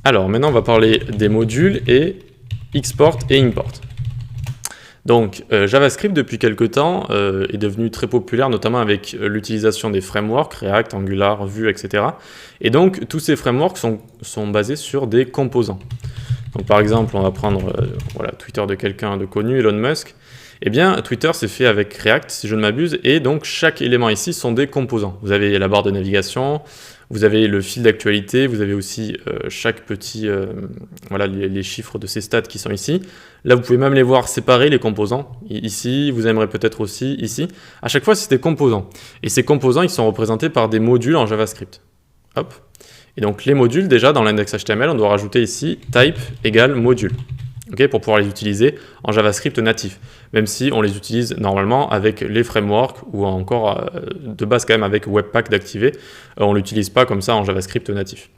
Alors maintenant on va parler des modules et export et import. Donc JavaScript depuis quelque temps est devenu très populaire, notamment avec l'utilisation des frameworks, React, Angular, Vue, etc. Et donc tous ces frameworks sont basés sur des composants. Donc par exemple, on va prendre voilà, Twitter de quelqu'un de connu, Elon Musk. Eh bien, Twitter c'est fait avec React, si je ne m'abuse, et donc chaque élément ici sont des composants. Vous avez la barre de navigation, vous avez le fil d'actualité, vous avez aussi chaque petit, voilà, les chiffres de ces stats qui sont ici. Là, vous pouvez même les voir séparer, les composants. Ici, vous aimerez peut-être aussi ici. À chaque fois, c'est des composants. Et ces composants, ils sont représentés par des modules en JavaScript. Hop. Et donc, les modules, déjà, dans l'index HTML, on doit rajouter ici type égale module. Okay, pour pouvoir les utiliser en JavaScript natif, même si on les utilise normalement avec les frameworks ou encore de base quand même avec Webpack d'activer, on ne l'utilise pas comme ça en JavaScript natif.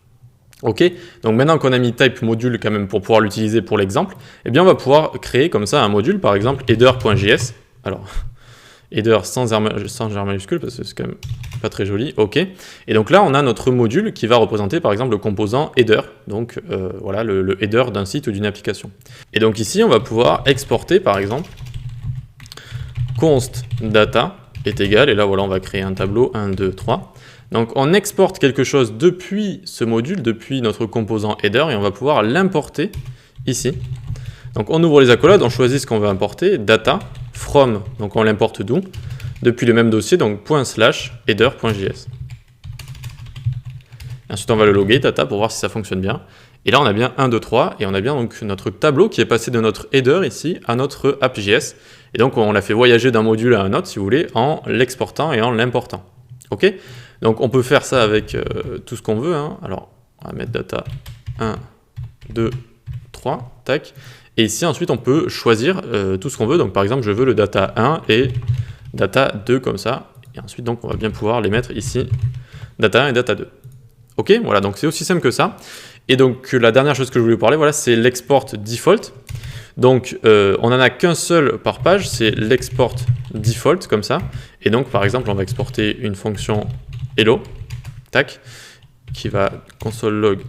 Ok, donc maintenant qu'on a mis type module quand même pour pouvoir l'utiliser pour l'exemple, eh bien on va pouvoir créer comme ça un module, par exemple header.js. Alors, header sans R majuscule parce que c'est quand même pas très joli, ok. Et donc là, on a notre module qui va représenter par exemple le composant header, donc voilà le header d'un site ou d'une application. Et donc ici, on va pouvoir exporter par exemple const data est égal, et là voilà, on va créer un tableau 1, 2, 3. Donc on exporte quelque chose depuis ce module, depuis notre composant header, et on va pouvoir l'importer ici. Donc on ouvre les accolades, on choisit ce qu'on veut importer, data, from, donc on l'importe d'où? Depuis le même dossier, donc ./header.js. Ensuite on va le loguer, data, pour voir si ça fonctionne bien. Et là on a bien 1, 2, 3, et on a bien donc notre tableau qui est passé de notre header ici à notre app.js. Et donc on l'a fait voyager d'un module à un autre, si vous voulez, en l'exportant et en l'important. Ok? Donc on peut faire ça avec tout ce qu'on veut, hein. Alors on va mettre data 1, 2, 3, tac. Et ici ensuite on peut choisir tout ce qu'on veut. Donc par exemple je veux le data 1 et data 2 comme ça. Et ensuite donc on va bien pouvoir les mettre ici, data 1 et data 2. Ok, voilà, donc c'est aussi simple que ça. Et donc la dernière chose que je voulais vous parler, voilà, c'est l'export default. Donc on n'en a qu'un seul par page, c'est l'export default comme ça. Et donc par exemple on va exporter une fonction hello, tac, qui va console log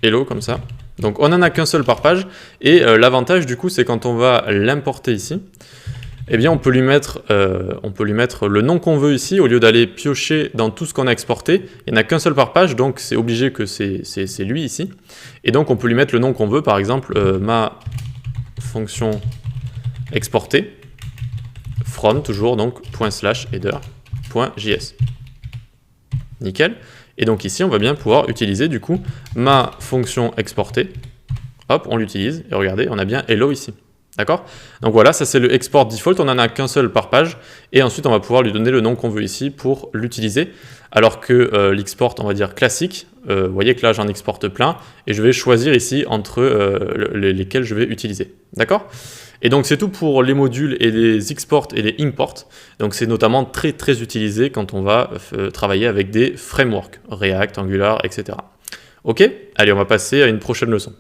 hello comme ça. Donc on n'en a qu'un seul par page, et l'avantage du coup c'est quand on va l'importer ici, eh bien on peut lui mettre le nom qu'on veut ici, au lieu d'aller piocher dans tout ce qu'on a exporté. Il n'y en a qu'un seul par page, donc c'est obligé que c'est lui ici. Et donc on peut lui mettre le nom qu'on veut, par exemple ma fonction exportée, from toujours, donc ./header.js. Nickel. Et donc ici, on va bien pouvoir utiliser du coup ma fonction exportée. Hop, on l'utilise et regardez, on a bien hello ici. D'accord? Donc voilà, ça c'est le export default, on n'en a qu'un seul par page. Et ensuite, on va pouvoir lui donner le nom qu'on veut ici pour l'utiliser. Alors que l'export, on va dire classique, vous voyez que là j'en exporte plein. Et je vais choisir ici entre lesquels je vais utiliser. D'accord? Et donc c'est tout pour les modules et les exports et les imports. Donc c'est notamment très très utilisé quand on va travailler avec des frameworks, React, Angular, etc. Ok? Allez, on va passer à une prochaine leçon.